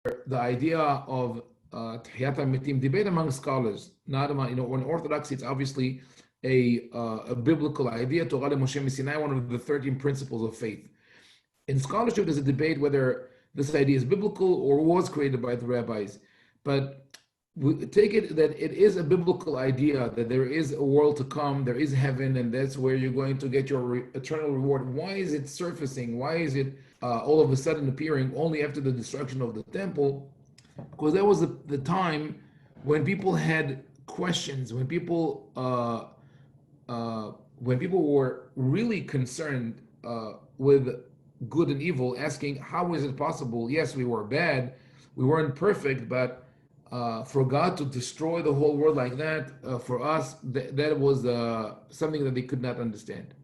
the idea of Tehiyat HaMetim, debate among scholars, not among, in Orthodoxy, it's obviously a biblical idea, Torah Moshe Sinai, one of the 13 principles of faith. In scholarship, there's a debate whether this idea is biblical or was created by the rabbis. But we take it that it is a biblical idea, that there is a world to come, there is heaven, and that's where you're going to get your eternal reward. Why is it surfacing? Why is it all of a sudden appearing only after the destruction of the temple? Because that was the time when people had questions, when people were really concerned with good and evil, asking, how is it possible? Yes, we were bad, we weren't perfect, but for God to destroy the whole world like that, for us, that was something that they could not understand.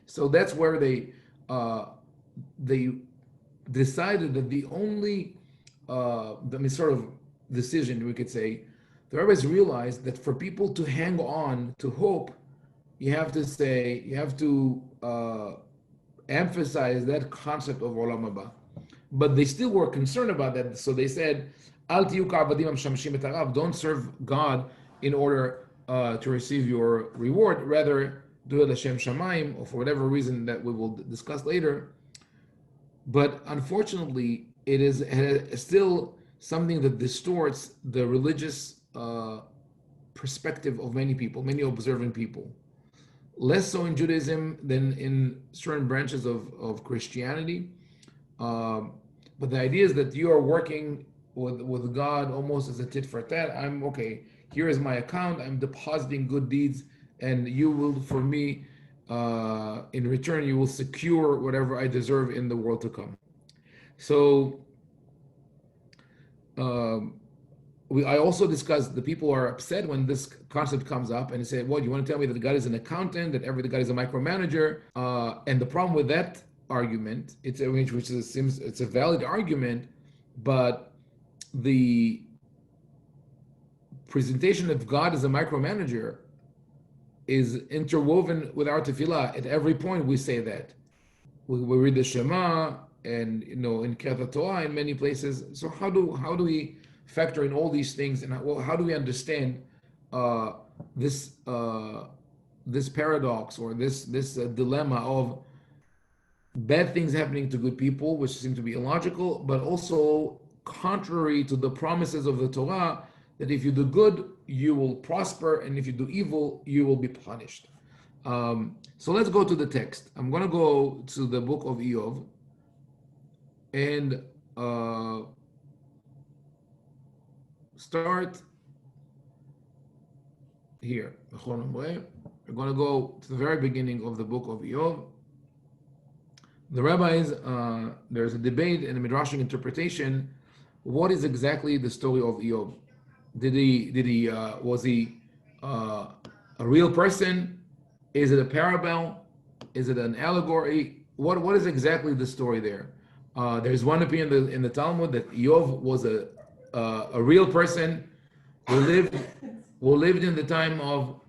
So that's where they decided that the only sort of decision, we could say, the rabbis realized that for people to hang on to hope, you have to emphasize that concept of Olam Haba. But they still were concerned about that, so they said, Al tiyu ka'avadim hamshamshim et harav, don't serve God in order to receive your reward, rather do it Hashem Shamayim, or for whatever reason that we will discuss later. But unfortunately, it is still something that distorts the religious perspective of many people, many observant people. Less so in Judaism than in certain branches of Christianity. But the idea is that you are working with God almost as a tit for tat. I'm okay, here is my account, I'm depositing good deeds, and you will, for me, in return, you will secure whatever I deserve in the world to come. So I also discussed the people are upset when this concept comes up and they say, "What, you want to tell me that God is an accountant, that God is a micromanager?" And the problem with that argument, seems it's a valid argument, but the presentation of God as a micromanager is interwoven with our tefillah. At every point we say that. We read the Shema, and in Kriyat Torah in many places. So how do we factor in all these things, and how do we understand this paradox, or this dilemma of bad things happening to good people, which seem to be illogical, but also contrary to the promises of the Torah, that if you do good, you will prosper, and if you do evil, you will be punished. So let's go to the text. I'm going to go to the book of Eov, and start here. We're going to go to the very beginning of the book of Eov. The rabbis, there's a debate in the Midrashic interpretation. What is exactly the story of Eov? Was he a real person? Is it a parable? Is it an allegory? What is exactly the story there? There's one opinion in the Talmud that Eov was a real person who lived in the time of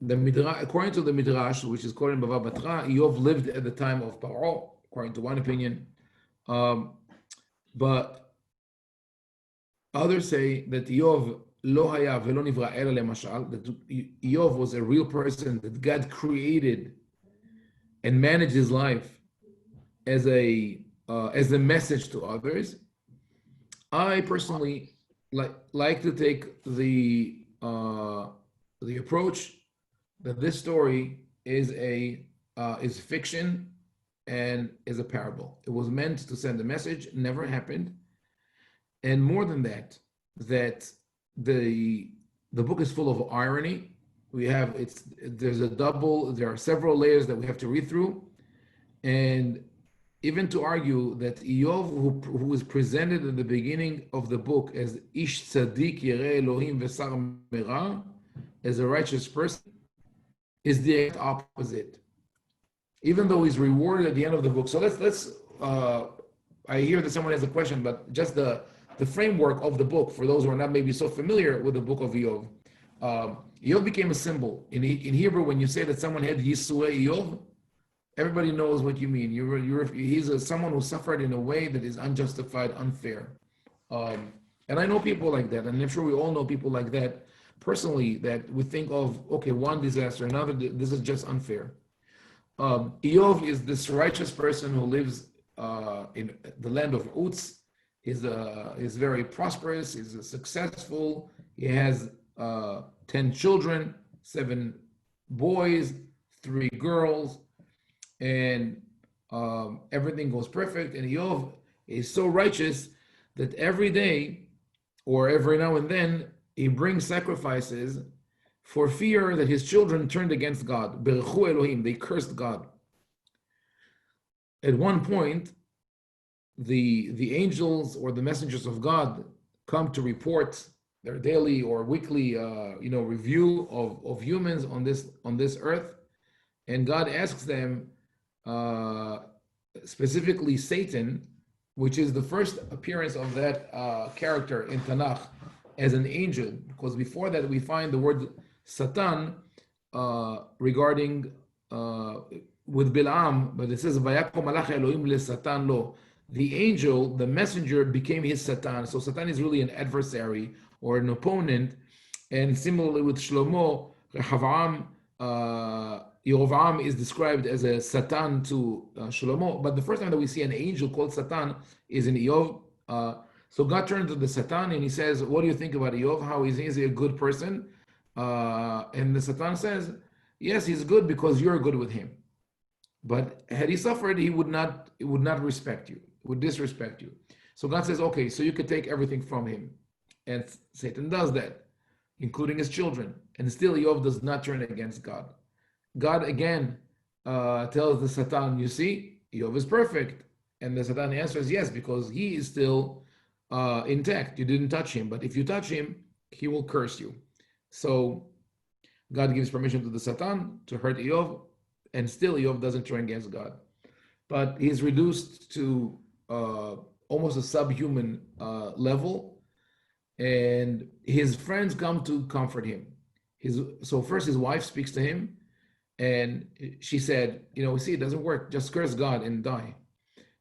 the Midrash, according to the Midrash, which is quoted in Bava Batra, Eov lived at the time of Paro, according to one opinion. But others say that Eov lo haya velo nivra ela lemashal, that Eov was a real person that God created and managed his life as a message to others. I personally like to take the approach that this story is fiction and is a parable. It was meant to send a message, never happened. And more than that, that the book is full of irony. There are several layers that we have to read through. And even to argue that Eov, who is presented in the beginning of the book as Ish Tzadik Yireh Elohim V'Sar Mera, as a righteous person, is the exact opposite. Even though he's rewarded at the end of the book. So let's I hear that someone has a question, but just the the framework of the book for those who are not maybe so familiar with the book of Eov. Eov became a symbol. In Hebrew, when you say that someone had Yisuei Eov, everybody knows what you mean. He's someone who suffered in a way that is unjustified, unfair. And I know people like that, and I'm sure we all know people like that personally, that we think of, okay, one disaster, another, this is just unfair. Eov is this righteous person who lives in the land of Uts. He's very prosperous, he's successful, he has 10 children, 7 boys, 3 girls, and everything goes perfect. And Eov is so righteous that every day or every now and then he brings sacrifices for fear that his children turned against God. Berechu Elohim, they cursed God. At one point, the angels or the messengers of God come to report their daily or weekly review of humans on this earth, and God asks them, specifically Satan, which is the first appearance of that character in Tanakh as an angel, because before that we find the word Satan regarding with Bilam, but it says Vayakom malach Elohim le Satan lo. The angel, the messenger, became his Satan. So Satan is really an adversary or an opponent. And similarly with Shlomo, Yerovam is described as a Satan to Shlomo. But the first time that we see an angel called Satan is in Eov. So God turned to the Satan and he says, what do you think about Eov? How is he a good person? And the Satan says, yes, he's good because you're good with him. But had he suffered, he would not respect you, would disrespect you. So God says, okay, so you could take everything from him. And Satan does that, including his children. And still Eov does not turn against God. God again tells the Satan, you see, Eov is perfect. And the Satan answers, yes, because he is still intact. You didn't touch him. But if you touch him, he will curse you. So God gives permission to the Satan to hurt Eov. And still Eov doesn't turn against God. But he's reduced to almost a subhuman level. And his friends come to comfort him. So first his wife speaks to him. And she said, see, it doesn't work. Just curse God and die.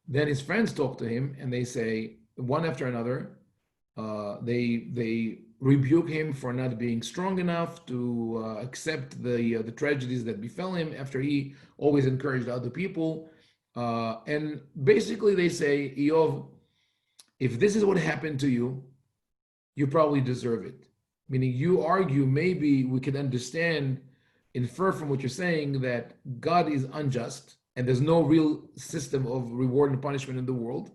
Then his friends talk to him and they say, one after another, they rebuke him for not being strong enough to accept the tragedies that befell him after he always encouraged other people. And basically they say, Eov, if this is what happened to you, you probably deserve it. Meaning you argue, maybe we can infer from what you're saying that God is unjust and there's no real system of reward and punishment in the world.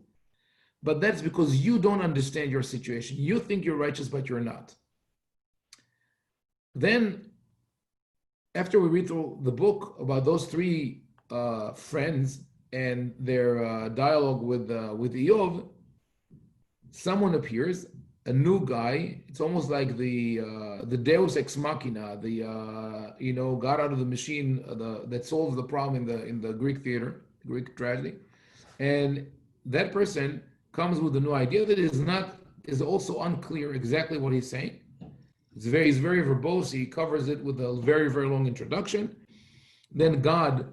But that's because you don't understand your situation. You think you're righteous, but you're not. Then, after we read through the book about those 3 friends and their dialogue with Eov, someone appears, a new guy. It's almost like the Deus ex machina, God out of the machine that solves the problem in the Greek theater, Greek tragedy, and that person comes with a new idea that is also unclear exactly what he's saying. He's very verbose. He covers it with a very, very long introduction. Then God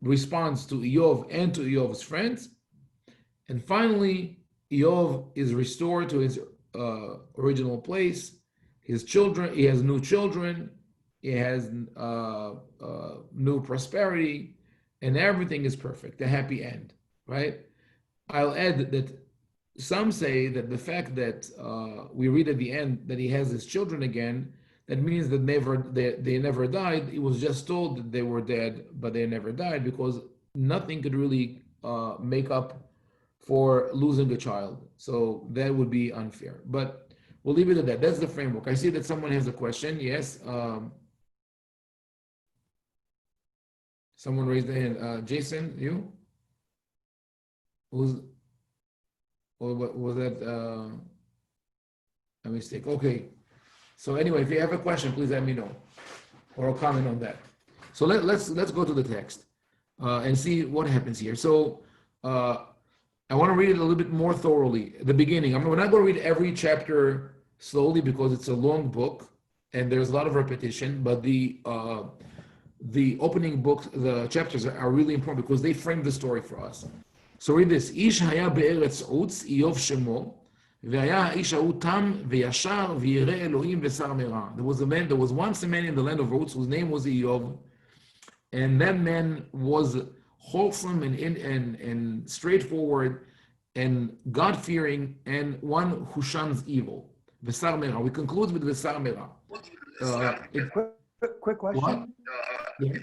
responds to Eov and to Eov's friends. And finally, Eov is restored to his original place. His children, he has new children. He has new prosperity. And everything is perfect, a happy end, right? I'll add that some say that the fact that we read at the end that he has his children again, that means that they never died. It was just told that they were dead, but they never died, because nothing could really make up for losing a child. So that would be unfair. But we'll leave it at that. That's the framework. I see that someone has a question. Yes. Someone raised their hand. Jason, you? Was that a mistake? Okay. So anyway, if you have a question, please let me know, or a comment on that. So let's go to the text and see what happens here. So I want to read it a little bit more thoroughly. The beginning. We're not going to read every chapter slowly because it's a long book and there's a lot of repetition. But the opening books, the chapters are really important because they frame the story for us. So read this. איש היה בארץ עוץ, איוב שמו, והיה האיש ההוא תם וישר וירא אלוהים ושר מרע. There was once a man in the land of Uz whose name was Eov, and that man was wholesome and straightforward and God-fearing and one who shuns evil. V'sar mera. We conclude with v'sar mera. Quick question. What? Yes.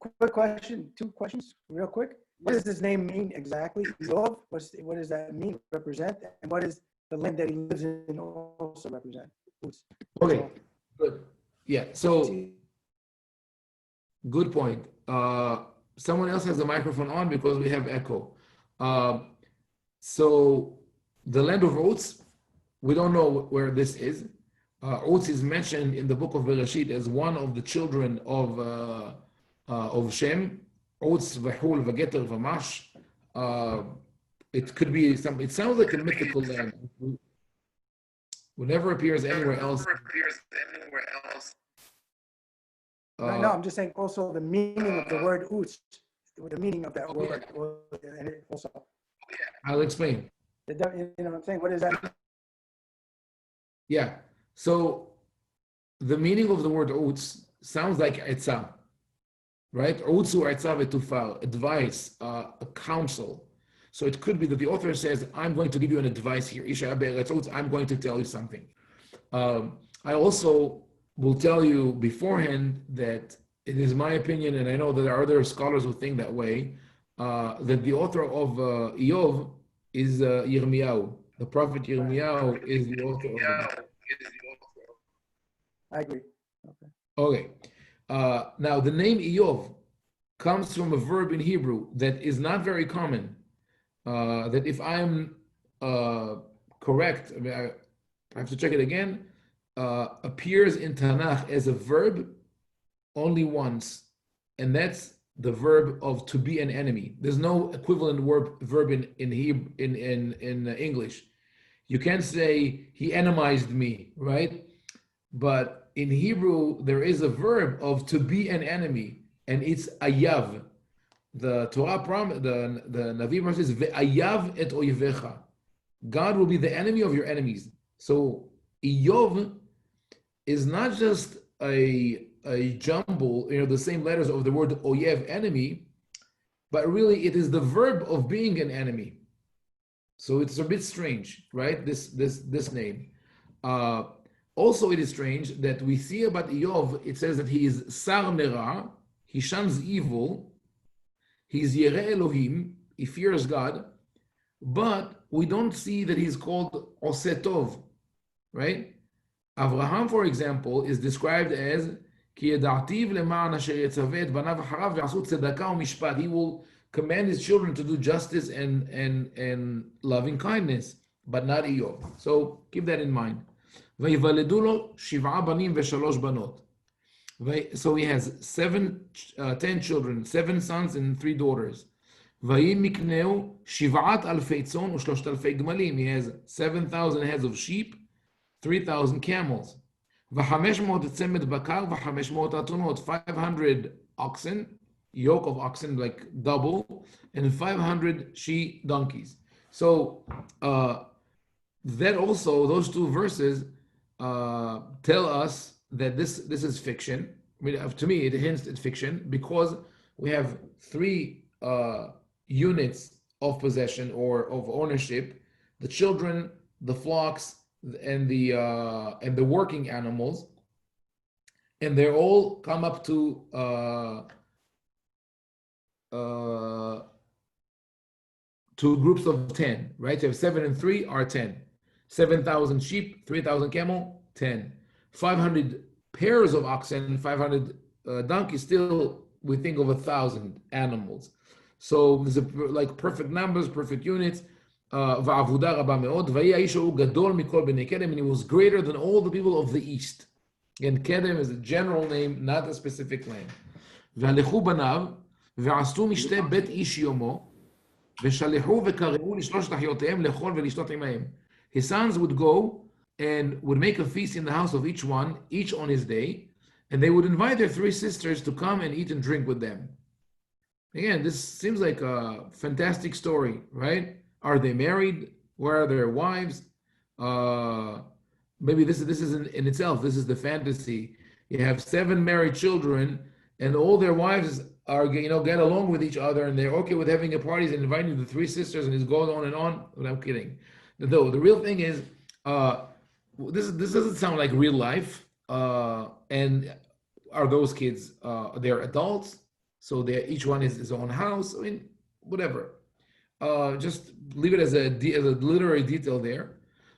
Quick question. 2 questions, real quick. What does his name mean exactly? Yov? What does that mean, represent? And what does the land that he lives in also represent? Okay, good. Yeah, so good point. Someone else has the microphone on because we have echo. So the land of Uz, we don't know where this is. Uz is mentioned in the book of Bereshit as one of the children of Shem. Uz, Vahul, Vageter, Vamash. It could be some. It sounds like a mythical land. It never appears anywhere else. No, I'm just saying also the meaning of the word Uz, the meaning of that word. And also, I'll explain. You know what I'm saying? What is that? Yeah. So the meaning of the word Uz sounds like Etzah, right? Uzu Etzah v'tufar, advice, a counsel. So it could be that the author says, I'm going to give you an advice here. Isha be'eretz Uz, I'm going to tell you something. I also will tell you beforehand that it is my opinion, and I know that there are other scholars who think that way, that the author of Eov is Yirmiyahu. The prophet Yirmiyahu is the author of the book. I agree. Okay. Now, the name Eov comes from a verb in Hebrew that is not very common. That if I'm correct, I have to check it again, appears in Tanakh as a verb only once, and that's the verb of to be an enemy. There's no equivalent verb in Hebrew, in English. You can't say he enemized me, right? But in Hebrew, there is a verb of to be an enemy, and it's ayav. The Torah the Navi says, "Ve'ayav et oyevecha." God will be the enemy of your enemies. So Eov is not just a jumble, the same letters of the word oyev, enemy, but really it is the verb of being an enemy. So it's a bit strange, right? This name. Also, it is strange that we see about Eov, it says that he is sar mera, he shuns evil, he's Yereh Elohim, he fears God, but we don't see that he's called Oseh Tov, right? Avraham, for example, is described as Ki yeda'tiv le'ma'an asher yetzaveh et banav acharav ve'asu tzedakah u'mishpat. He will command his children to do justice and loving kindness, but not Eov. So keep that in mind. ויוולדו לו 7 בנים ו3 בנות. So he has 10 children, 7 sons and 3 daughters. ויהי מקנהו 7,000 צאן ו3,000 גמלים. He has 7,000 heads of sheep, 3,000 camels. ו500 צמד בקר ו500 אתונות. 500 oxen, yoke of oxen like double, and 500 she donkeys. So that also, those 2 verses tell us that this is fiction. I mean, to me, it hints at fiction because we have 3 units of possession or of ownership: the children, the flocks, and the working animals, and they all come up to 2 groups of 10, right? You have 7 and 3 are 10. 7,000 sheep, 3,000 camel, 10. 500 pairs of oxen, 500 donkeys, still we think of 1,000 animals. So there's like perfect numbers, perfect units. ועבודה רבה מאוד, ויהי האיש ההוא גדול מכל בני קדם, and he was greater than all the people of the east. And Kedem is a general name, not a specific land. והלכו בניו, ועשו משתה בית איש יומו, ושלחו וקראו לשלושת אחיותיהם לאכול ולשתות עמהם. His sons would go and would make a feast in the house of each one, each on his day, and they would invite their three sisters to come and eat and drink with them. Again, this seems like a fantastic story, right? Are they married? Where are their wives? Maybe this is in itself. This is the fantasy. You have 7 married children, and all their wives are get along with each other, and they're okay with having a parties and inviting the 3 sisters, and it goes on and on. But I'm kidding. Though the real thing is, this doesn't sound like real life. And are those kids? They're adults. So each one is his own house. I mean, whatever. Just leave it as a literary detail there.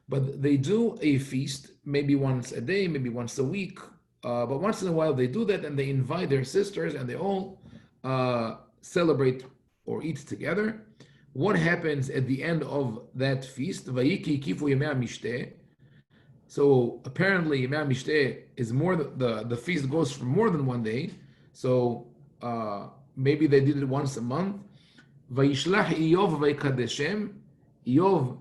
But they do a feast, maybe once a day, maybe once a week. But once in a while they do that, and they invite their sisters, and they all celebrate or eat together. What happens at the end of that feast? So apparently, Yemei Mishteh is more. The feast goes for more than one day. So maybe they did it once a month. Vayishlach Iyov vayikadeshem. Iyov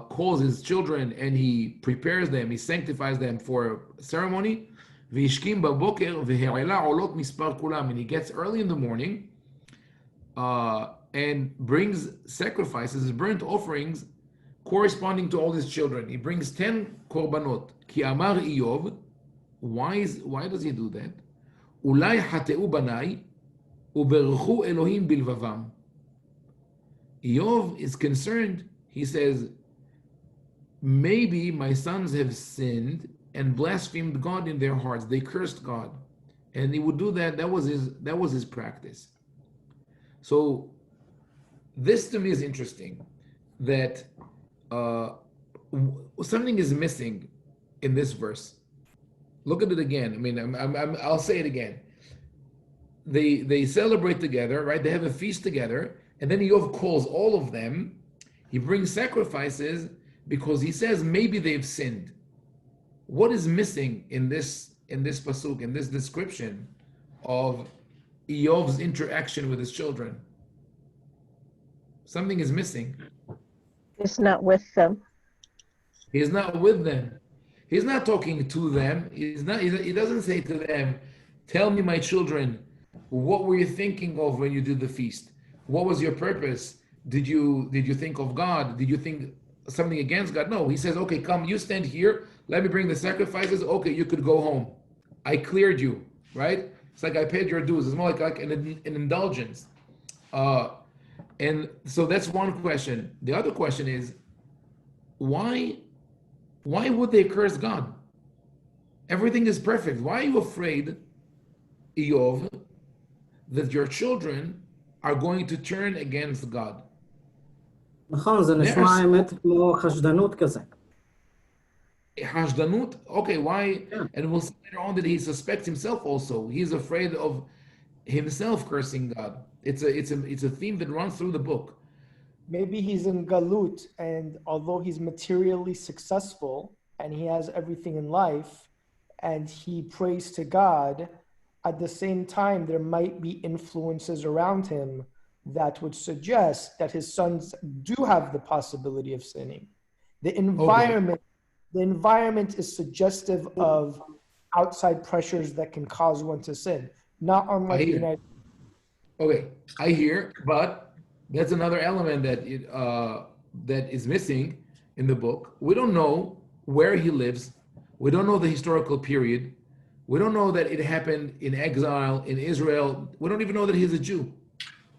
calls his children and he prepares them, he sanctifies them for ceremony. V'yishkim baboker v'he'ela olot mispar kulam. And he gets early in the morning and brings sacrifices, burnt offerings, corresponding to all his children. He brings 10 korbanot. Ki amar Iyov. Why does he do that? Ulai hateu banai uberchu Elohim bilvavam. Iyov is concerned. He says, maybe my sons have sinned and blasphemed God in their hearts. They cursed God, and he would do that. That was his practice. So this to me is interesting. That something is missing in this verse. Look at it again. I mean, I'll say it again. They celebrate together, right? They have a feast together, and then Iyov calls all of them. He brings sacrifices because he says maybe they've sinned. What is missing in this pasuk, in this description of Iyov's interaction with his children? Something is missing. He's not with them. He's not with them. He's not talking to them. He doesn't say to them, "Tell me, my children, what were you thinking of when you did the feast? What was your purpose? Did you think of God? Did you think something against God?" No, he says, "Okay, come, you stand here. Let me bring the sacrifices. Okay, you could go home. I cleared you, right? It's like I paid your dues. It's more like an indulgence." And so that's one question. The other question is, why would they curse God? Everything is perfect. Why are you afraid, Iyov, that your children are going to turn against God? נכון, זה נשמע האמת כמו חשדנות כזה. Hashdanut? Okay, why? Yeah. And we'll see later on that he suspects himself also. He's afraid of himself cursing God. It's a theme that runs through the book. Maybe he's in galut, and although he's materially successful and he has everything in life, and he prays to God, at the same time there might be influences around him that would suggest that his sons do have the possibility of sinning. The environment is suggestive of outside pressures that can cause one to sin, not unlike the United States. Okay, I hear, but that's another element that is missing in the book. We don't know where he lives. We don't know the historical period. We don't know that it happened in exile in Israel. We don't even know that he's a Jew.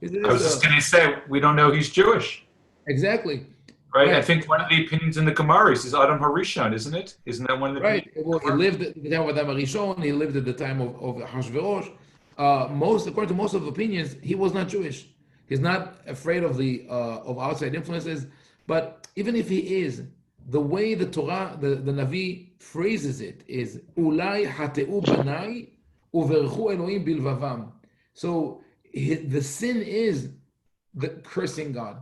I was just going to say, we don't know he's Jewish. Exactly. Right? I think one of the opinions in the Gemara is Adam Harishon, isn't it? Isn't that one of the right? Well, he lived at the time of Adam Harishon. He lived at the time of Hashverosh. According to most of the opinions, he was not Jewish. He's not afraid of the of outside influences. But even if he is, the way the Torah, the Navi phrases it is Ulai hateu banai uverchu Elohim bilvavam. So the sin is the cursing God.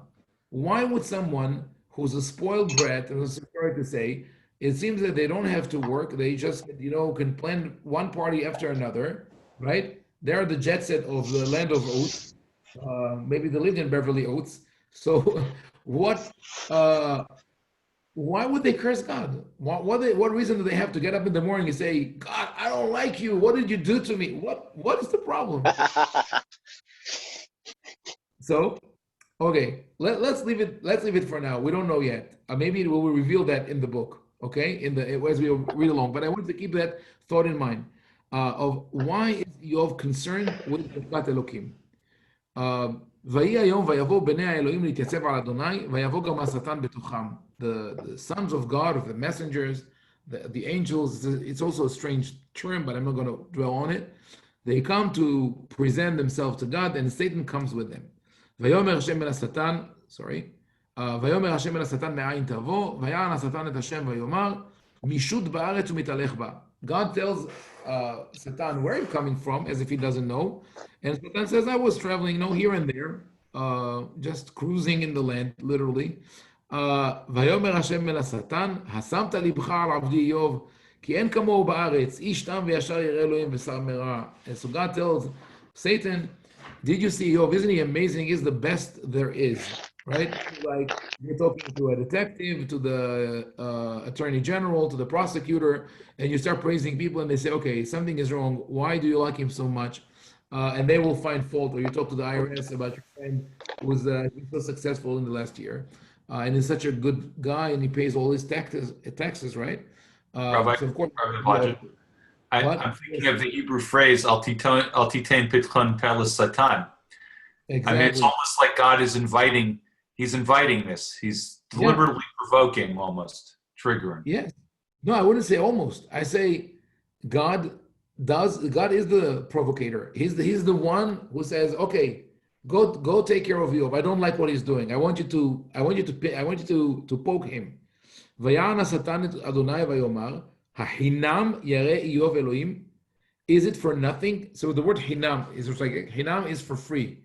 Why would someone who's a spoiled brat, and I'm sorry to say, it seems that they don't have to work. They just can plan one party after another, right? They're the jet set of the land of oath, Maybe they lived in Beverly Oats. So, what? Uh, why would they curse God? What reason do they have to get up in the morning and say, "God, I don't like you. What did you do to me? What is the problem?" So, okay, let's leave it. Let's leave it for now. We don't know yet. Maybe it will reveal that in the book. Okay, as we read along. But I want to keep that thought in mind of why is Yov concerned with Birkat Elokim. ויהי היום ויבוא בני האלוהים להתייצב על אדוני ויבוא גם השטן בתוכם. The sons of God, of the messengers, the angels, it's also a strange term, but I'm not going to dwell on it. They come to present themselves to God, and Satan comes with them. ויאמר השם אל השטן, ויאמר השם אל השטן מאין תבוא, ויען השטן את השם ויאמר, מישות בארץ ומתהלך בה. God tells Satan where he's coming from, as if he doesn't know. And Satan says, I was traveling, here and there, just cruising in the land, literally. ויאמר השם אל השטן, השמת לבך על עבדי איוב, כי אין כמוהו בארץ, איש תם וישר ירא אלוהים ושר מרע. And so God tells Satan, did you see Job? Isn't he amazing? He's the best there is, right? Like you're talking to a detective, to the attorney general, to the prosecutor, and you start praising people and they say, okay, something is wrong. Why do you like him so much? And they will find fault. Or you talk to the IRS about your friend who was so successful in the last year. And is such a good guy and he pays all his taxes, right? Rabbi, So of course, Rabbi I'm thinking of the Hebrew phrase "Al titain pitchon pelas satan." Exactly. I mean, it's almost like God is inviting. He's inviting this. He's deliberately provoking, almost triggering. Yes. No, I wouldn't say almost. I say God is the provocator. He's the one who says, okay, go take care of Job. I don't like what he's doing. I want you to poke him. ויען השטן את אדוני ויאמר, החינם ירא איוב אלוהים? Is it for nothing? So the word hinam is for free,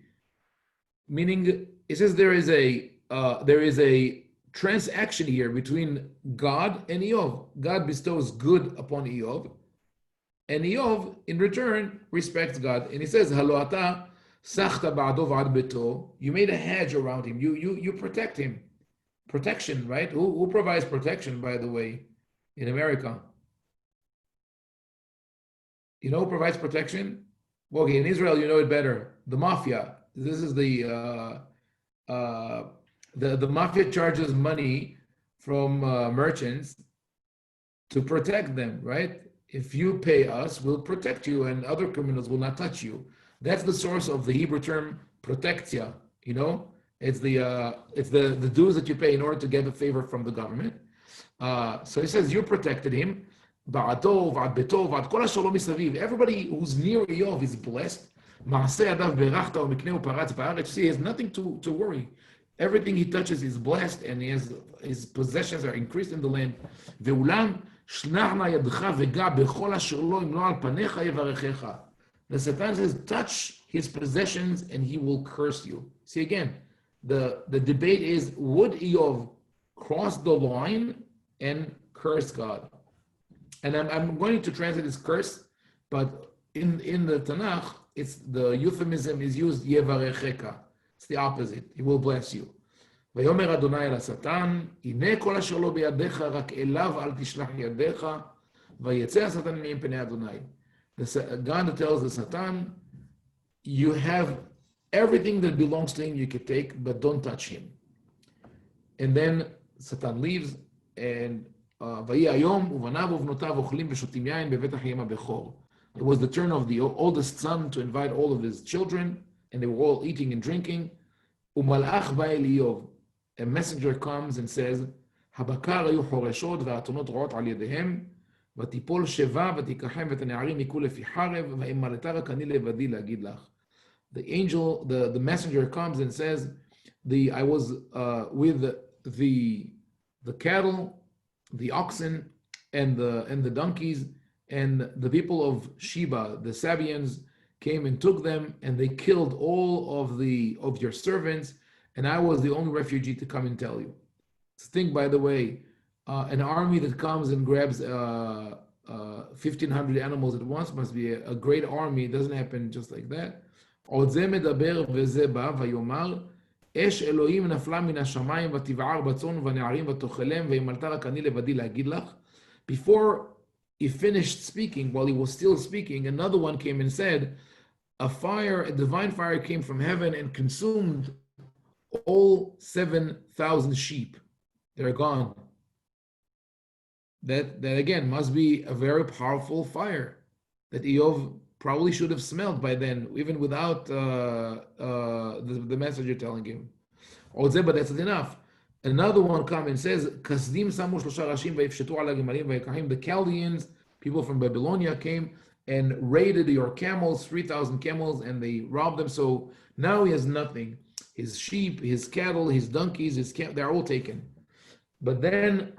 meaning it says there is a transaction here between God and Eov. God bestows good upon Eov, and Eov in return respects God. And he says, "Halo ata sachta ba'ado v'ad beto." You made a hedge around him. You protect him. Protection, right? Who provides protection, by the way, in America? You know who provides protection? Well, okay, in Israel, you know it better. The mafia. This is the mafia charges money from merchants to protect them, right? If you pay us, we'll protect you, and other criminals will not touch you. That's the source of the Hebrew term protectia. It's the dues that you pay in order to get a favor from the government. So he says you protected him. Everybody who's near Eov is blessed. See, he has nothing to worry. Everything he touches is blessed, and his possessions are increased in the land. The Satan says, touch his possessions and he will curse you. See, again, the debate is, would Eov cross the line and curse God? And I'm going to translate this curse, but in the Tanakh, it's the euphemism is used yevarecheka. It's the opposite. He will bless you. ויאמר אדוני אל השטן, הנה כל אשר לא בידיך, רק אליו אל תשלח ידיך, ויצא השטן מעם פני אדוני. God tells the Satan, you have everything that belongs to him you can take, but don't touch him. And then Satan leaves, and ויהי היום ובניו ובנותיו אוכלים ושותים יין בבית אחיהם הבכור. It was the turn of the oldest son to invite all of his children, and they were all eating and drinking. ומלאך בא אל איוב. A messenger comes and says, הבקר היו חורשות והאתונות רועות על ידיהם, ותיפול שבה ותיקחם ואת הנערים יקו לפי חרב, ואמרתה רק אני לבדי להגיד לך. The angel, the messenger comes and says, I was with the cattle, the oxen, and the donkeys, and the people of Sheba, the Sabians, came and took them, and they killed all of your servants, and I was the only refugee to come and tell you. Think, by the way, an army that comes and grabs 1,500 animals at once must be a great army. It doesn't happen just like that. עוד זה מדבר וזה בא ויאמר אש אלוהים נפלה מן השמיים ותבער בצאן ובנערים ותאכלם וימלטה רק אני לבדי להגיד לך. Before he finished speaking, while he was still speaking, another one came and said, a divine fire came from heaven and consumed all 7,000 sheep. They're gone. That again must be a very powerful fire that Eov probably should have smelled by then, even without the messenger telling him. But that's not enough. Another one comes and says, the Chaldeans, people from Babylonia, came and raided your camels, 3,000 camels, and they robbed them. So now he has nothing. His sheep, his cattle, his donkeys, they're all taken. But then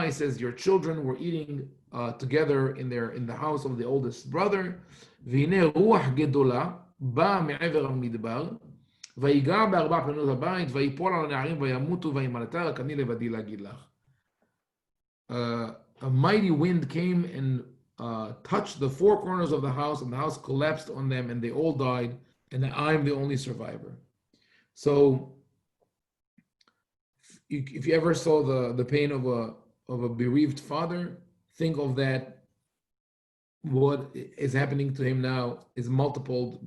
he says, your children were eating together in the house of the oldest brother. ויגע בארבע פנות הבית, ויפול על הנערים וימותו וימלטה רק אני לבדי להגיד לך. A mighty wind came and touched the four corners of the house, and the house collapsed on them, and they all died, and I'm the only survivor. So, if you ever saw the pain of a bereaved father, think of that. What is happening to him now is multiplied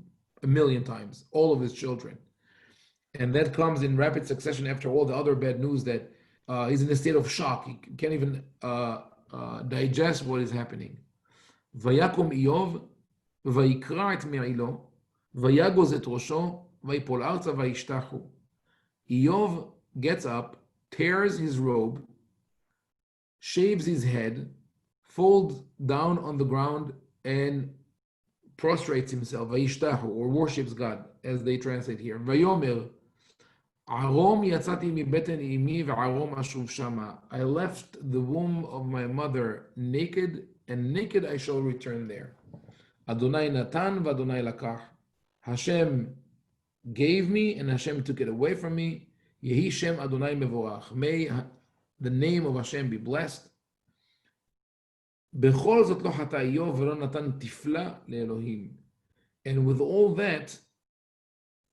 1,000,000 times, all of his children. And that comes in rapid succession after all the other bad news that he's in a state of shock. He can't even digest what is happening. ויקום איוב, ויקרע את מעילו, ויגוז את ראשו, ויפול ארצה וישתחו. Eov gets up, tears his robe, shaves his head, falls down on the ground, and prostrates himself, vayishtahu, or worships God, as they translate here. Vayomer, Arom yatzati mi beten imi v'arom ashuv shama. I left the womb of my mother naked, and naked I shall return there. Adonai natan v'Adonai lakach. Hashem gave me, and Hashem took it away from me. Yehi Shem Adonai mevorach. May the name of Hashem be blessed. בכל זאת לא חטא איוב ולא נתן תפלה לאלוהים. And with all that,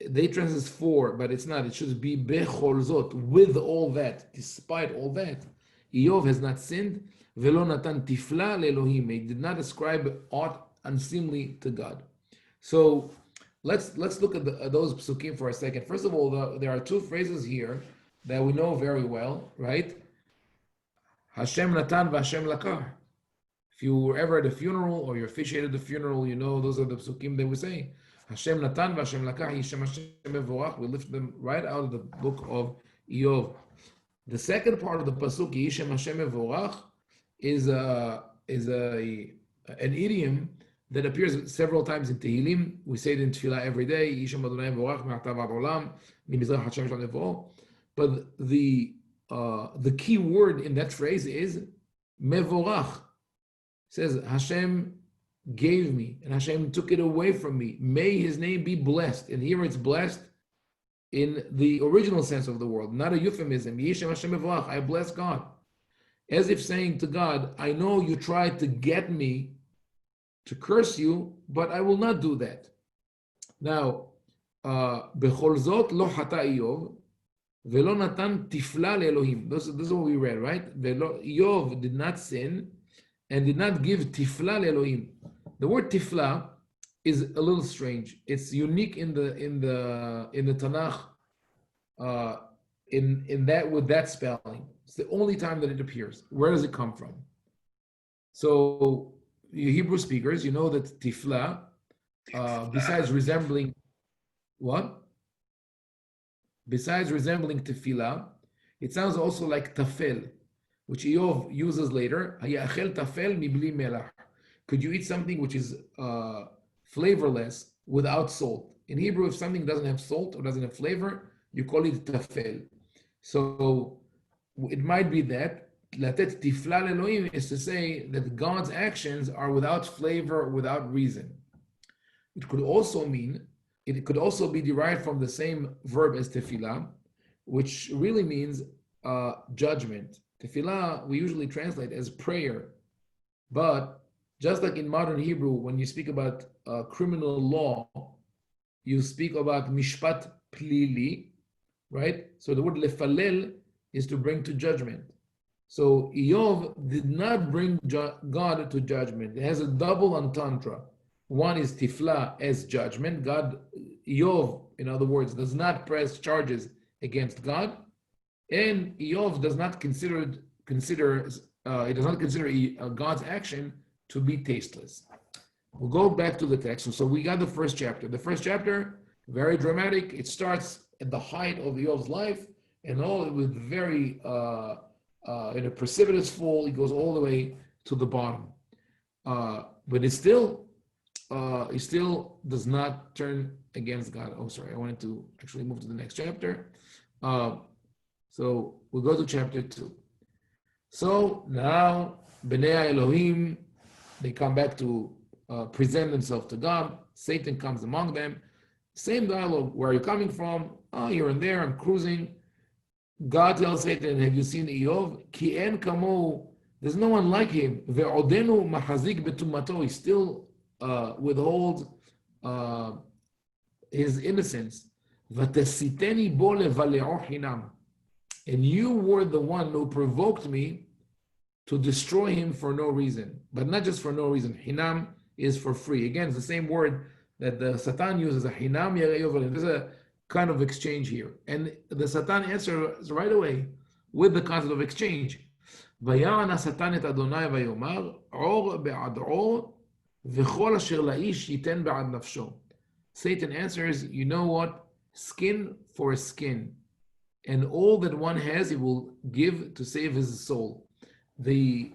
they translate for, but it's not. It should be בכל זאת, with all that, despite all that. Eov has not sinned, ולא נתן תפלה לאלוהים. He did not ascribe aught unseemly to God. So let's look at those psukim for a second. First of all, there are two phrases here that we know very well, right? Hashem natan v'Hashem lakach. If you were ever at a funeral or you officiated the funeral, you know those are the psukim they would say. Hashem natan v'Hashem lakach, Hashem mevorach. We lift them right out of the book of Eov. The second part of the pasuk, Yishem Hashem mevorach, is an idiom that appears several times in Tehillim. We say it in Tefillah every day. Yishem Adonai mevorach me'ata v'ad olam mimizrach Hashem shel nevo. But the key word in that phrase is mevorach. It says Hashem gave me and Hashem took it away from me. May His name be blessed. And here it's blessed in the original sense of the word, not a euphemism. Yishem Hashem mevorach. I bless God, as if saying to God, I know you tried to get me to curse you, but I will not do that. Now, bechol zot lo chata Eov velo natan tifla leElohim. This is what we read, right? Eov did not sin and did not give tifla leElohim. The word tifla is a little strange. It's unique in the Tanakh. In that with that spelling, it's the only time that it appears. Where does it come from? So, you Hebrew speakers, you know that tifla, besides resembling what? Besides resembling tefillah, it sounds also like tafel, which Eov uses later. Hayachel tafel mibli melach. Could you eat something which is flavorless without salt? In Hebrew, if something doesn't have salt or doesn't have flavor, you call it tafel. So it might be that latet tifla leElohim is to say that God's actions are without flavor, without reason. It could also be derived from the same verb as tefillah, which really means judgment. Tefillah we usually translate as prayer, but just like in modern Hebrew, when you speak about criminal law, you speak about mishpat plili, right? So the word lefalel is to bring to judgment. So Eov did not bring God to judgment. It has a double entendre. One is tifla as judgment. God, Eov, in other words, does not press charges against God, and Eov does not consider God's action to be tasteless. We'll go back to the text. So we got the first chapter. The first chapter, very dramatic. It starts at the height of Eov's life, and all with very in a precipitous fall. It goes all the way to the bottom, but he still does not turn against God. Oh, sorry, I wanted to actually move to the next chapter. So we'll go to chapter 2. So now Bnei Elohim, they come back to present themselves to God. Satan comes among them. Same dialogue. Where are you coming from? Oh, here and there. I'm cruising. God tells Satan, have you seen Eov? Ki en kamo. There's no one like him. Ve'odenu mahazik betumato. He still withholds his innocence. V'tesiteni bo levaleo hinam. And you were the one who provoked me to destroy him for no reason. But not just for no reason. Hinam is for free. Again, it's the same word that the Satan uses, a hinam yarei. There's a kind of exchange here. And the Satan answers right away with the concept of exchange. ויען השטן את אדוני ויאמר, עור בעד עור, וכל אשר לאיש ייתן בעד נפשו. Satan answers, you know what? Skin for skin. And all that one has, he will give to save his soul. The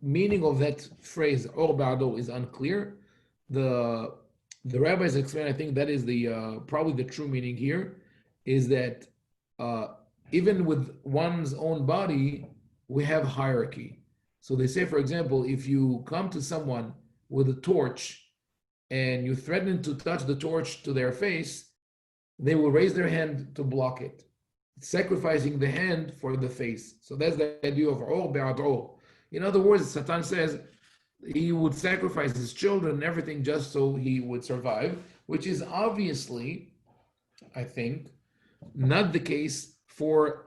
meaning of that phrase, or ba'do, is unclear. The rabbis explain, I think that is the probably the true meaning here, is that even with one's own body, we have hierarchy. So they say, for example, if you come to someone with a torch and you threaten to touch the torch to their face, they will raise their hand to block it, sacrificing the hand for the face. So that's the idea of or be'ad or. In other words, Satan says he would sacrifice his children and everything just so he would survive, which is obviously, I think, not the case for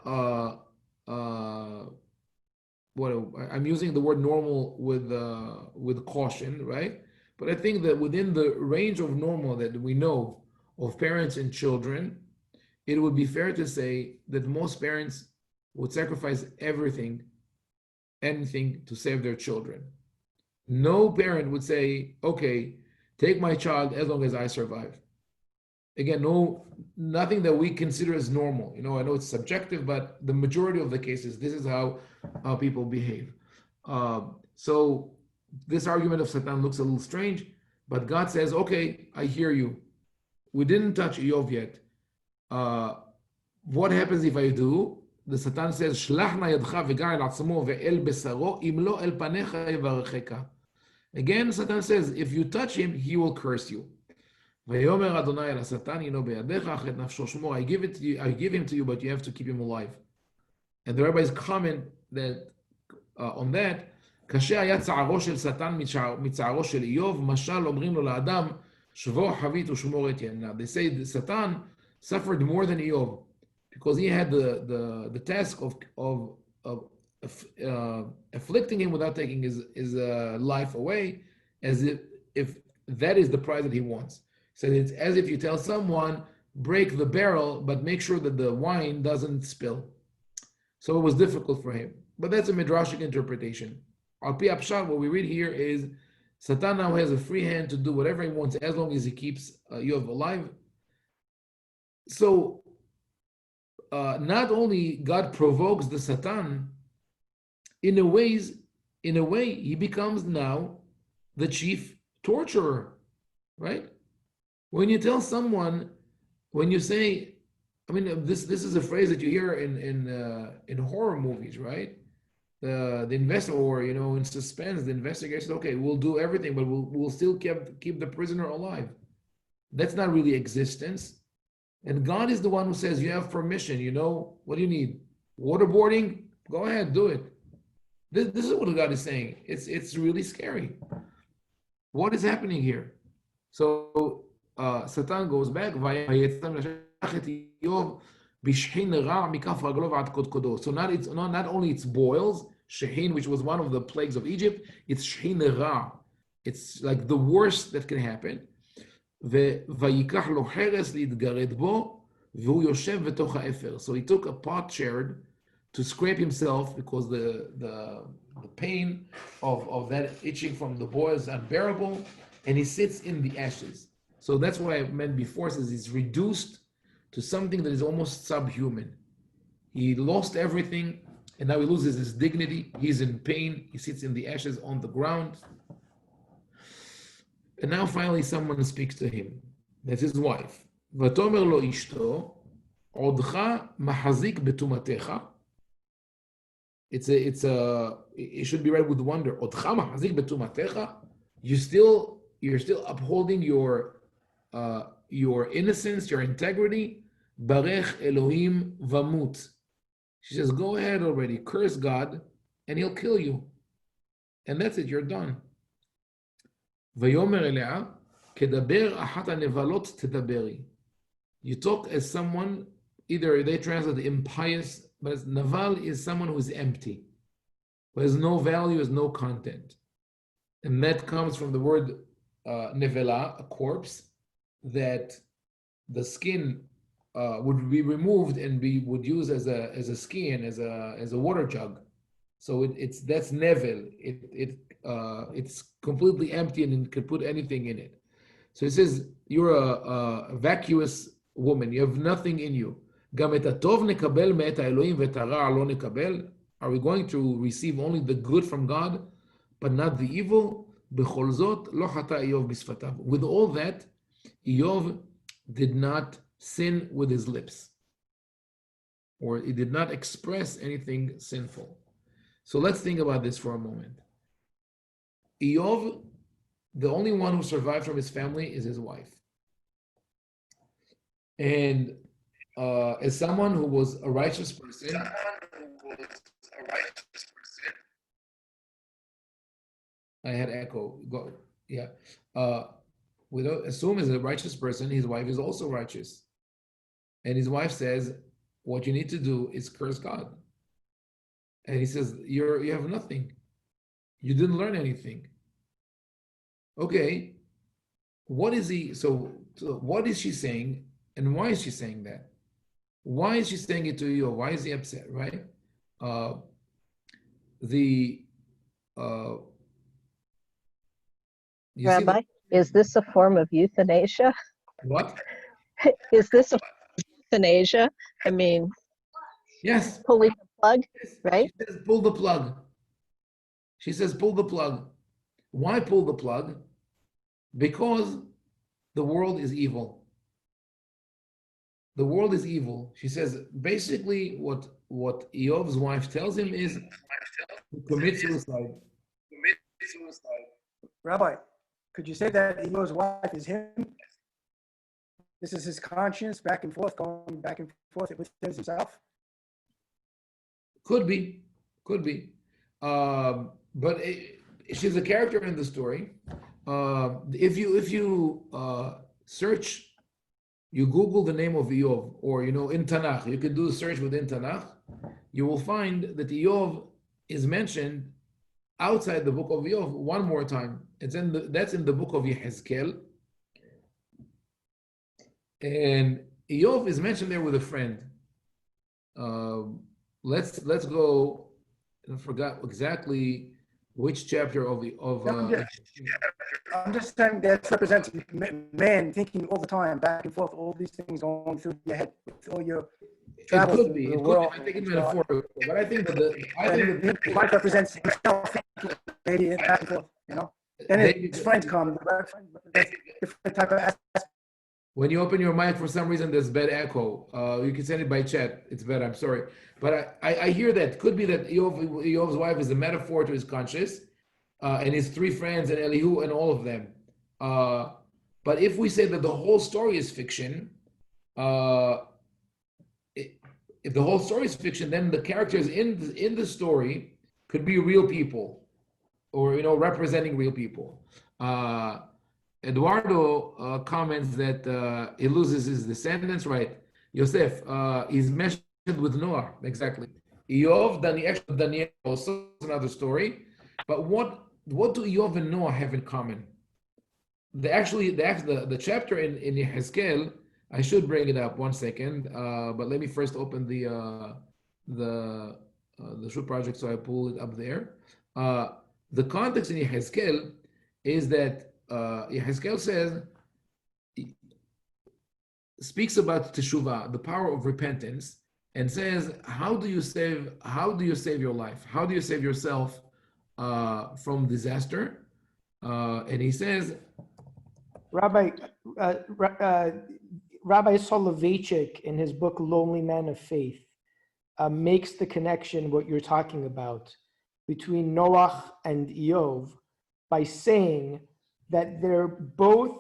what I'm using the word normal with caution, right? But I think that within the range of normal that we know of parents and children, it would be fair to say that most parents would sacrifice anything to save their children. No parent would say, okay, take my child as long as I survive. Again, nothing that we consider as normal. You know, I know it's subjective, but the majority of the cases, this is how people behave. So this argument of Satan looks a little strange, but God says, okay, I hear you. We didn't touch Eov yet. What happens if I do? The Satan says, "Shlach na yadcha v'gar el atzmo ve'el besaro, im lo el panecha yivarecheka." Again, Satan says, if you touch him, he will curse you. ויאמר אדוני אל השטן, הנו בידיך, אך את נפשו שמור. I give him to you, but you have to keep him alive. And the rabbis comment that on that, קשה היה צערו של שטן מצערו של איוב, משל אומרים לו לאדם, שבור חבית ושמור את ינה. They say the Satan suffered more than Eov because he had the task of afflicting him without taking his life away, as if that is the prize that he wants. So it's as if you tell someone, break the barrel, but make sure that the wine doesn't spill. So it was difficult for him. But that's a midrashic interpretation. Al pi apshat, what we read here is Satan now has a free hand to do whatever he wants as long as he keeps Eov alive. So not only God provokes the Satan, in a way he becomes now the chief torturer, right? When you tell someone, when you say, I mean, this is a phrase that you hear in horror movies, right? The investor, or in suspense, the investigator says, okay, we'll do everything, but we'll still keep the prisoner alive. That's not really existence. And God is the one who says, you have permission, what do you need? Waterboarding? Go ahead, do it. This is what God is saying. It's really scary. What is happening here? So Satan goes back, ויצם לשלח את איוב בשחין רע מכף רגלו ועד קודקודו. So not only it's boils, shehin, which was one of the plagues of Egypt, it's shhin ra. It's like the worst that can happen. ויקח לו חרס להתגרד בו, והוא יושב בתוך האפר. So he took a potsherd to scrape himself because the pain of that itching from the boils is unbearable, and he sits in the ashes. So that's what I meant before, says he's reduced to something that is almost subhuman. He lost everything, and now he loses his dignity. He's in pain. He sits in the ashes on the ground. And now finally someone speaks to him. That's his wife. ותאמר לו אשתו, עודך מחזיק בטומאתך. It should be read with wonder. עודך מחזיק בטומאתך. You're still upholding your innocence, your integrity. Barech Elohim vamut. She says, go ahead already, curse God, and he'll kill you. And that's it, you're done. ויאמר אליה, כדבר אחת הנבלות תדברי. You talk as someone, either they translate impious, but naval is someone who is empty, who has no value, has no content. And that comes from the word nevela, a corpse, that the skin would be removed and would use as a skin, as a water jug. So that's nevel. It's completely empty and it could put anything in it. So it says you're a vacuous woman. You have nothing in you. גם את הטוב נקבל מאת האלוהים ואת הרע לא נקבל. Are we going to receive only the good from God, but not the evil? בכל זאת לא חטא איוב בשפתיו. With all that, Eov did not sin with his lips, or he did not express anything sinful. So let's think about this for a moment. Eov, the only one who survived from his family is his wife. And as someone who was a righteous person, I had echo. Go, yeah. We don't assume as a righteous person, his wife is also righteous. And his wife says, what you need to do is curse God. And he says, you have nothing. You didn't learn anything. Okay, what is he? So what is she saying? And why is she saying that? Why is she saying it to you? Why is he upset, right? Rabbi, is this a form of euthanasia? What? Is this a euthanasia? I mean, yes. Pulling the plug, right? She says, pull the plug. She says, pull the plug. Why pull the plug? Because the world is evil. The world is evil. She says, basically, what Eov's wife tells him is to commit suicide. Rabbi, could you say that Eov's wife is him? This is his conscience back and forth, going back and forth with himself? Could be. But she's a character in the story. If you search, you Google the name of Eov, or in Tanakh, you can do a search within Tanakh, you will find that Eov is mentioned outside the book of Eov one more time. That's in the book of Yehezkel. And Eov is mentioned there with a friend. Let's go. I forgot exactly which chapter of I'm just saying that represents man thinking all the time, back and forth, all these things going through your head with all your travels it could be. through the world. I think it's metaphorical, but I think that his life represents himself, maybe back and forth, Then his friends come, different type of aspects. When you open your mic, for some reason, there's bad echo. You can send it by chat. It's bad. I'm sorry. But I hear that. Could be that Eov's wife is a metaphor to his conscience, and his three friends and Elihu and all of them. But if we say that the whole story is fiction, if the whole story is fiction, then the characters in the story could be real people, or representing real people. Eduardo comments that he loses his descendants, right? Yosef is meshed with Noah, exactly. Eov, Daniel also is another story. But what do Eov and Noah have in common? The chapter in Yehezkel, I should bring it up 1 second, but let me first open the Shoot project, so I pull it up there. The context in Yehezkel is that Yehezkel speaks about teshuvah, the power of repentance, and says, how do you save your life? How do you save yourself from disaster? And he says, Rabbi Rabbi Soloveitchik, in his book Lonely Man of Faith, makes the connection, what you're talking about, between Noah and Eov by saying that they're both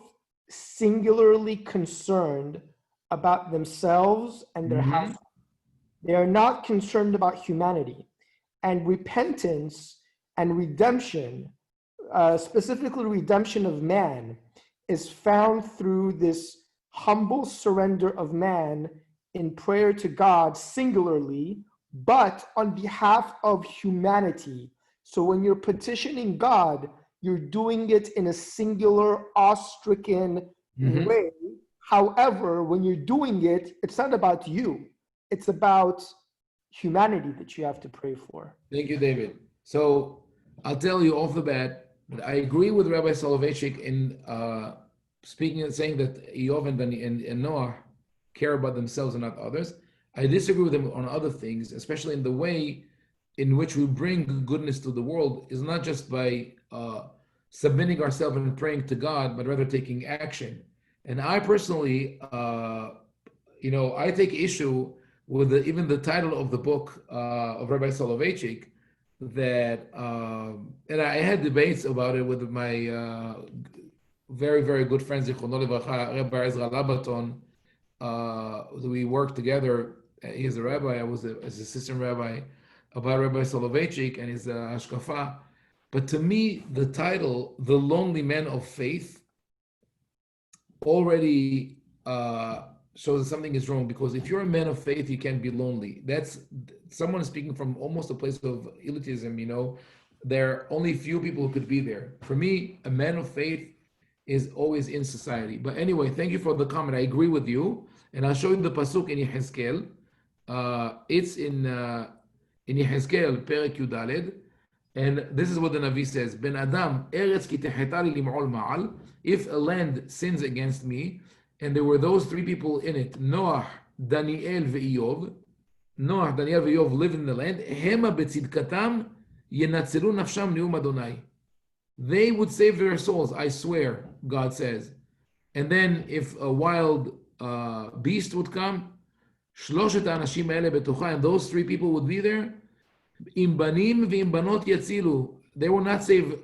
singularly concerned about themselves and their house. They are not concerned about humanity. And repentance and redemption, specifically redemption of man, is found through this humble surrender of man in prayer to God singularly, but on behalf of humanity. So when you're petitioning God, you're doing it in a singular, awe-stricken way. However, when you're doing it, it's not about you. It's about humanity that you have to pray for. Thank you, David. So I'll tell you off the bat that I agree with Rabbi Soloveitchik in speaking and saying that Eov and Noah care about themselves and not others. I disagree with him on other things, especially in the way in which we bring goodness to the world is not just by submitting ourselves and praying to God, but rather taking action. And I personally, I take issue with even the title of the book of Rabbi Soloveitchik, that, and I had debates about it with my very, very good friend, Zichrono Livracha, Rabbi Ezra Labaton. We worked together. He's a rabbi, I was as assistant rabbi, about Rabbi Soloveitchik and his Hashkafa. But to me, the title, The Lonely Man of Faith, already shows that something is wrong, because if you're a man of faith, you can't be lonely. That's someone speaking from almost a place of elitism, there are only few people who could be there. For me, a man of faith is always in society. But anyway, thank you for the comment. I agree with you. And I'll show you the pasuk in Yehezkel. It's in Yehezkel, Perek Yudaled. And this is what the Navi says: Ben Adam, Eretz ki teheta li lim'ol ma'al. If a land sins against me, and there were those three people in it, Noah, Daniel, ve'Iyov. Noah, Daniel, ve'Iyov live in the land. Hema betzidkatam yenatzelu nafsham ni'um Adonai. They would save their souls, I swear, God says. And then if a wild beast would come, shloshet ha'anashim ha'ele betocha, and those three people would be there. Im banim ve'im banot yatzilu. They will not save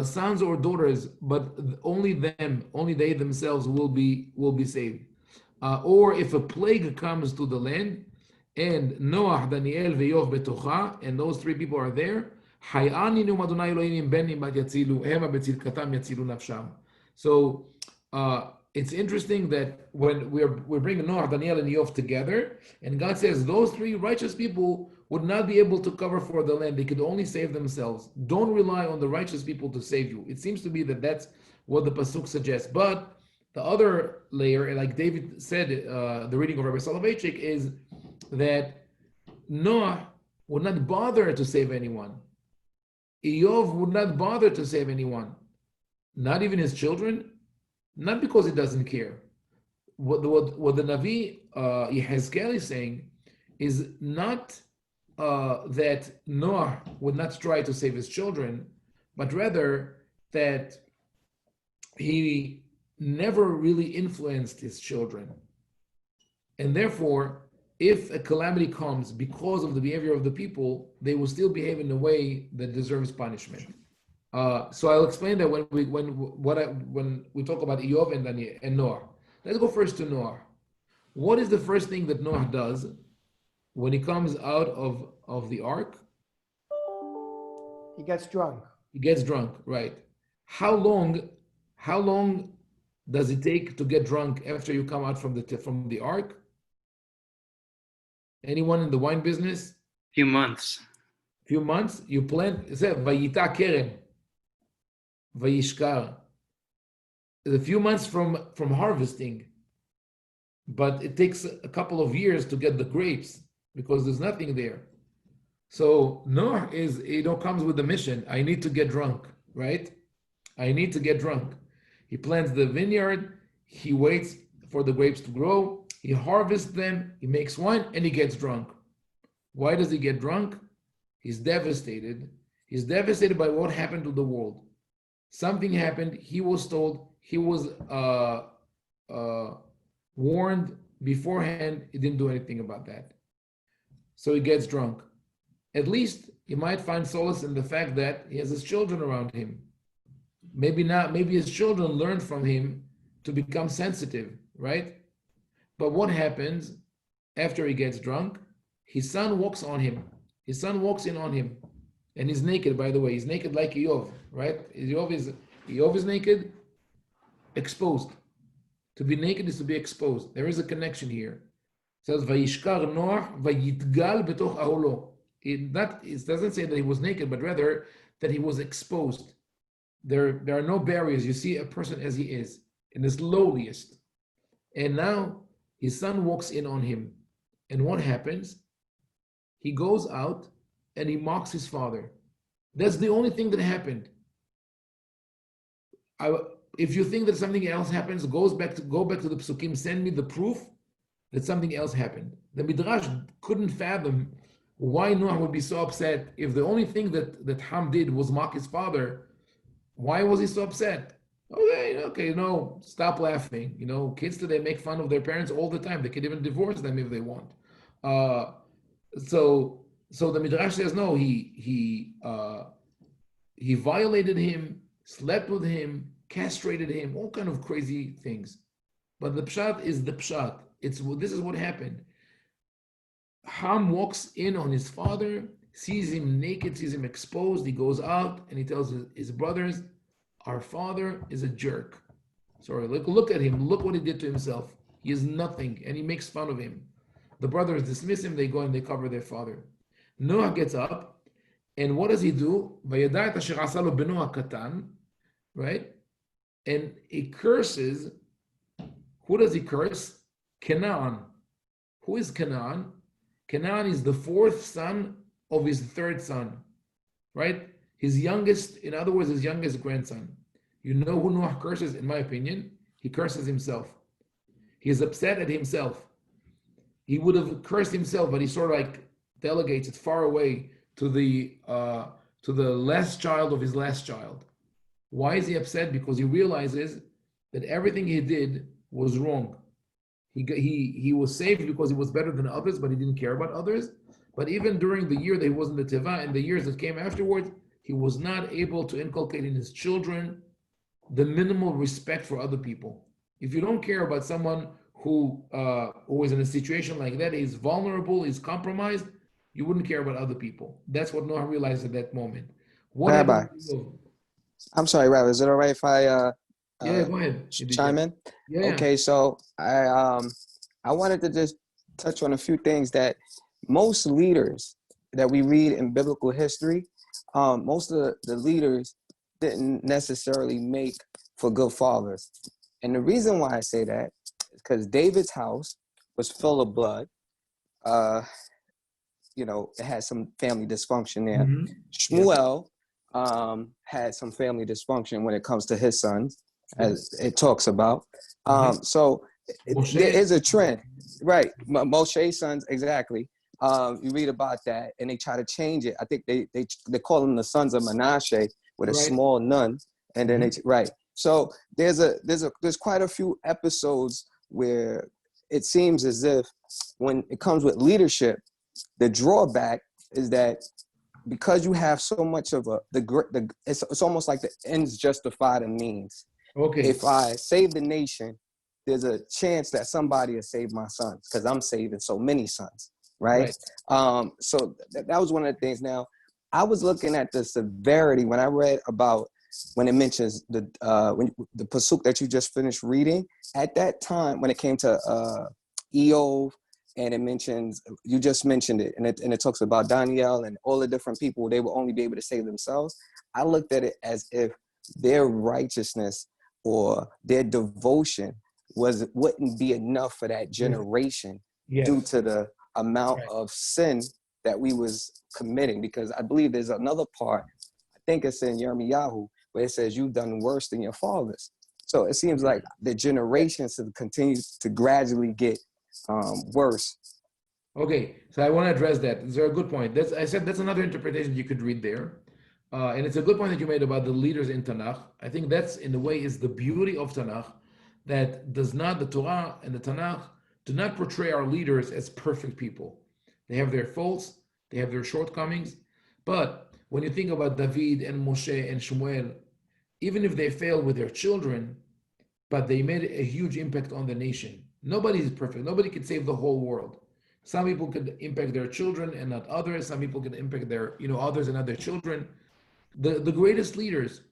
sons or daughters, but only they themselves will be saved. Or if a plague comes to the land, and Noah, Daniel, ve'Iyov betocha, and those three people are there, so it's interesting that when we're bringing Noah, Daniel, and Eov together, and God says those three righteous people would not be able to cover for the land. They could only save themselves. Don't rely on the righteous people to save you. It seems to be that that's what the pasuk suggests. But the other layer, like David said, the reading of Rabbi Soloveitchik, is that Noah would not bother to save anyone. Eov would not bother to save anyone, not even his children, not because he doesn't care. What the Navi Yehezkel is saying is not that Noah would not try to save his children, but rather that he never really influenced his children. And therefore, if a calamity comes because of the behavior of the people, they will still behave in a way that deserves punishment. So I'll explain that when we talk about Eov and Noah. Let's go first to Noah. What is the first thing that Noah does when he comes out of the ark? He gets drunk. He gets drunk, right? How long How long does it take to get drunk after you come out from the ark? Anyone in the wine business? Few months. Few months. You plant. It says vayita keren, vayishkar. A few months from harvesting, but it takes a couple of years to get the grapes because there's nothing there. So Noah comes with the mission. I need to get drunk, right? I need to get drunk. He plants the vineyard. He waits for the grapes to grow. He harvests them. He makes wine, and he gets drunk. Why does he get drunk? He's devastated. He's devastated by what happened to the world. Something happened. He was told. He was warned beforehand. He didn't do anything about that. So he gets drunk. At least he might find solace in the fact that he has his children around him. Maybe not. Maybe his children learned from him to become sensitive, right? But what happens after he gets drunk? His son walks on him. His son walks in on him. And he's naked, by the way. He's naked like Eov, right? Eov is naked, exposed. To be naked is to be exposed. There is a connection here. It says, Vayishkar Noach vayitgal betoch aholo. It doesn't say that he was naked, but rather that he was exposed. There are no barriers. You see a person as he is, in his lowliest. And now his son walks in on him. And what happens? He goes out and he mocks his father. That's the only thing that happened. If you think that something else happens, go back to the Psukim, send me the proof that something else happened. The Midrash couldn't fathom why Noah would be so upset if the only thing that Ham did was mock his father. Why was he so upset? Okay, no, stop laughing. Kids today make fun of their parents all the time. They can even divorce them if they want. So the Midrash says no. He violated him, slept with him, castrated him, all kind of crazy things. But the pshat is the pshat. This is what happened. Ham walks in on his father, sees him naked, sees him exposed. He goes out and he tells his brothers, our father is a jerk. Sorry, look at him. Look what he did to himself. He is nothing, and he makes fun of him. The brothers dismiss him. They go and they cover their father. Noah gets up, and what does he do? Right? And he curses. Who does he curse? Canaan. Who is Canaan? Canaan is the fourth son of his third son, right? His youngest, in other words, his youngest grandson. You know who Noah curses, in my opinion? He curses himself. He is upset at himself. He would have cursed himself, but he sort of like delegates it far away to the last child of his last child. Why is he upset? Because he realizes that everything he did was wrong. He was saved because he was better than others, but he didn't care about others. But even during the year that he was in the Teva and the years that came afterwards, he was not able to inculcate in his children the minimal respect for other people. If you don't care about someone who is in a situation like that, he's vulnerable, he's compromised, you wouldn't care about other people. That's what Noah realized at that moment. Rabbi, I'm sorry, Rabbi, is it all right if I go ahead. Chime in? Yeah. Okay, so I wanted to just touch on a few things that most leaders that we read in biblical history, most of the leaders didn't necessarily make for good fathers. And the reason why I say that is because David's house was full of blood. It had some family dysfunction there. Mm-hmm. Shmuel had some family dysfunction when it comes to his sons, as it talks about. So there is a trend, right? Moshe's sons, exactly. You read about that, and they try to change it. I think they call them the sons of Manasseh with a small nun, and then So there's quite a few episodes where it seems as if when it comes with leadership, the drawback is that because you have so much of it's almost like the ends justify the means. Okay. If I save the nation, there's a chance that somebody will save my sons because I'm saving so many sons, right? So that was one of the things. Now, I was looking at the severity when I read about when it mentions when the pasuk that you just finished reading, at that time when it came to Eov, and it mentions, you just mentioned it, and it talks about Daniel and all the different people, they will only be able to save themselves. I looked at it as if their righteousness or their devotion wouldn't be enough for that generation due to the amount of sin that we was committing. Because I believe there's another part, I think it's in Yirmiyahu, where it says you've done worse than your fathers. So it seems like the generations have continued to gradually get worse. Okay, so I want to address that. It's a good point. I said that's another interpretation you could read there. And it's a good point that you made about the leaders in Tanakh. I think that's, in a way, is the beauty of Tanakh, that the Torah and the Tanakh do not portray our leaders as perfect people. They have their faults, they have their shortcomings. But when you think about David and Moshe and Shmuel, even if they failed with their children, but they made a huge impact on the nation. Nobody is perfect. Nobody can save the whole world. Some people could impact their children and not others. Some people can impact their, others and not their children. The greatest leaders,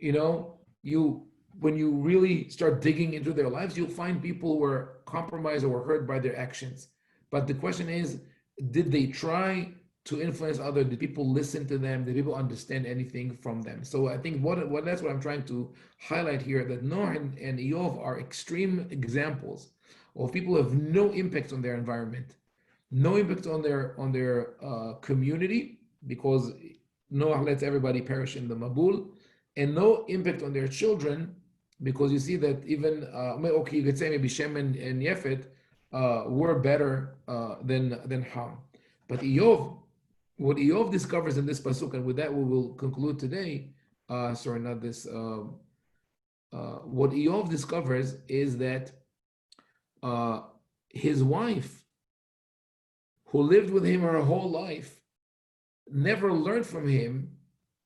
when you really start digging into their lives, you'll find people who were compromised or were hurt by their actions. But the question is, did they try to influence others? Did people listen to them? Did people understand anything from them? So I think that's what I'm trying to highlight here, that Noah and Eov are extreme examples of people who have no impact on their environment, no impact on their community, because Noah lets everybody perish in the Mabul, and no impact on their children, because you see that even, you could say maybe Shem and Yefet were better than Ham. But Eov, what Eov discovers in this pasuk, and with that we will conclude today, what Eov discovers is that his wife, who lived with him her whole life, never learned from him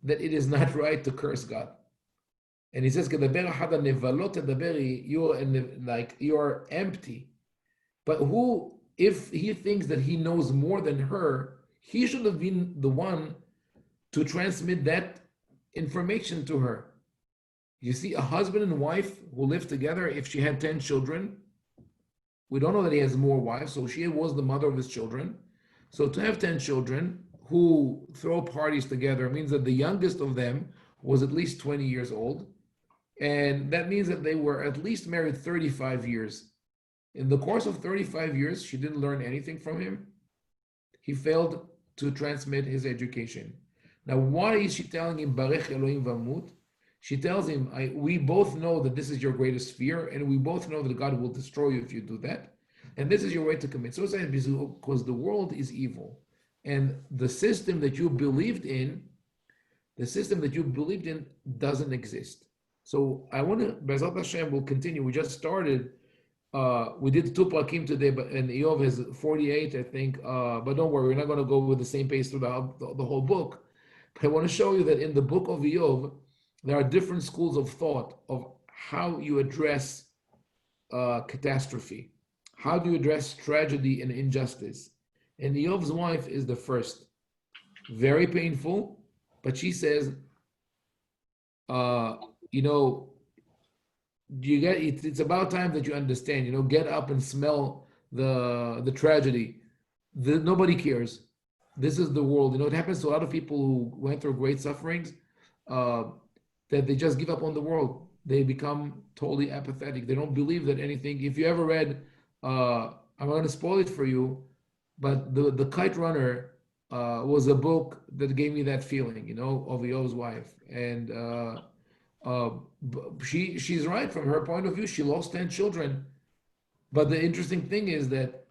that it is not right to curse God. And he says, you're empty. But if he thinks that he knows more than her, he should have been the one to transmit that information to her. You see, a husband and wife who live together, if she had 10 children, we don't know that he has more wives, so she was the mother of his children. So to have 10 children who throw parties together means that the youngest of them was at least 20 years old. And that means that they were at least married 35 years. In the course of 35 years, she didn't learn anything from him. He failed to transmit his education. Now, why is she telling him, Barech Elohim Vamut? She tells him, we both know that this is your greatest fear, and we both know that God will destroy you if you do that. And this is your way to commit suicide, because the world is evil. And the system that you believed in doesn't exist. So I want to, Be'ezrat Hashem, will continue. We just started, we did 2 Prakim today, and Eov has 48, I think. But don't worry, we're not going to go with the same pace through the whole book. But I want to show you that in the book of Eov, there are different schools of thought of how you address catastrophe. How do you address tragedy and injustice? And Eov's wife is the first. Very painful, but she says, it's about time that you understand, get up and smell the tragedy. Nobody cares. This is the world. It happens to a lot of people who went through great sufferings, that they just give up on the world. They become totally apathetic. They don't believe that anything. If you ever read, I'm going to spoil it for you, but the Kite Runner was a book that gave me that feeling, of Eov's wife. And she's right from her point of view. She lost 10 children. But the interesting thing is that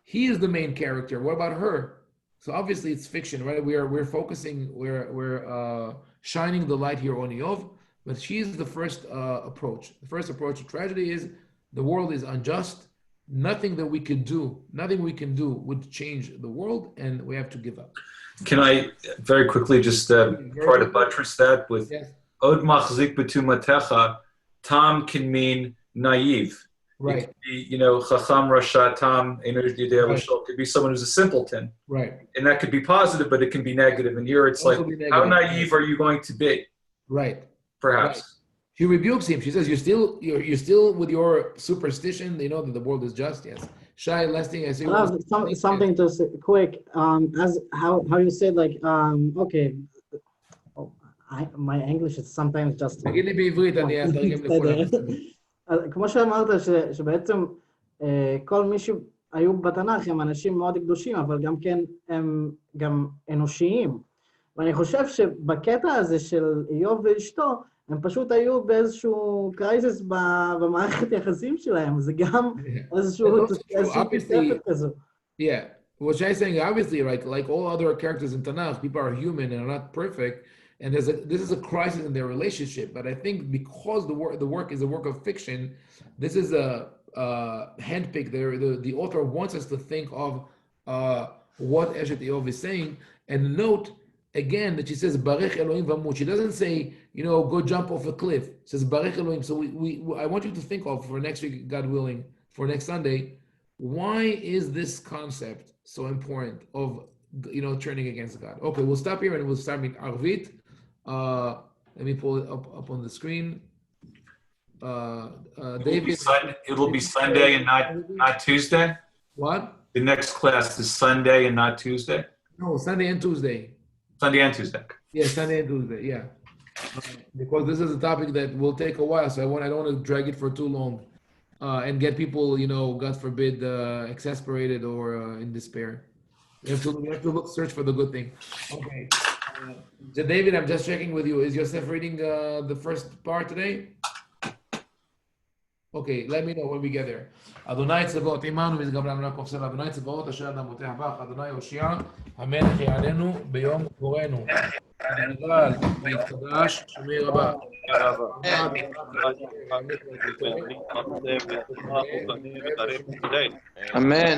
he is the main character. What about her? So obviously it's fiction, right? We're focusing, we're shining the light here on Eov, but she's the first approach. The first approach to tragedy is the world is unjust. Nothing we can do would change the world, and we have to give up. Can I very quickly just try to buttress that with Od machzik betumatecha? Tam can mean naive. Right. It could be, chacham rasha tam could be someone who's a simpleton. Right. And that could be positive, but it can be negative. And here it's also like, how naive are you going to be? Right. Perhaps. Right. She rebukes him. She says, "You're still with your superstition. You know that the world is just." Yes. Shy, last thing I say. Something to say quick. As how you said, like, okay. Oh, my English is sometimes just. תגיד לי בעברית, אני אתרגם לכולם. כמו שאמרת, שבעצם כל מי שהיו בתנ"ך הם אנשים מאוד קדושים, אבל גם כן הם גם אנושיים. ואני חושב שבקטע הזה של איוב ואשתו, הם פשוט היו באיזשהו קרייזס במערכת יחסים שלהם, זה גם איזשהו תוספת כזו. Yeah, what Shai is saying, obviously, like all other characters in Tanakh, people are human and are not perfect, and this is a crisis in their relationship. But I think because the work is a work of fiction, this is a handpick. The author wants us to think of what Eshet Eov is saying, and note again that she says Barech Elohim Vamut. She doesn't say, go jump off a cliff. She says Barech Elohim. So I want you to think of, for next week, God willing, for next Sunday, why is this concept so important of turning against God? Okay, we'll stop here and we'll start with Arvit. Let me pull it up on the screen. David, It'll be Sunday and not Tuesday. What? The next class is Sunday and not Tuesday. No, Sunday and Tuesday. Sunday and Tuesday. Yeah, Sunday and Tuesday. Yeah, because this is a topic that will take a while, so I don't want to drag it for too long, and get people, God forbid, exasperated or in despair. You have to search for the good thing. Okay. So David, I'm just checking with you. Is Yosef reading the first part today? Okay, let me know when we get there. Adonai Tzavot Imanu Mizgabram Rakov Sel Adonai Tzavot Asher Adam Moteh Bach Adonai Yoshia Hamelech Ya'alenu Beyom Korenu Adonai Yitqadash Shemei Rabba Amen.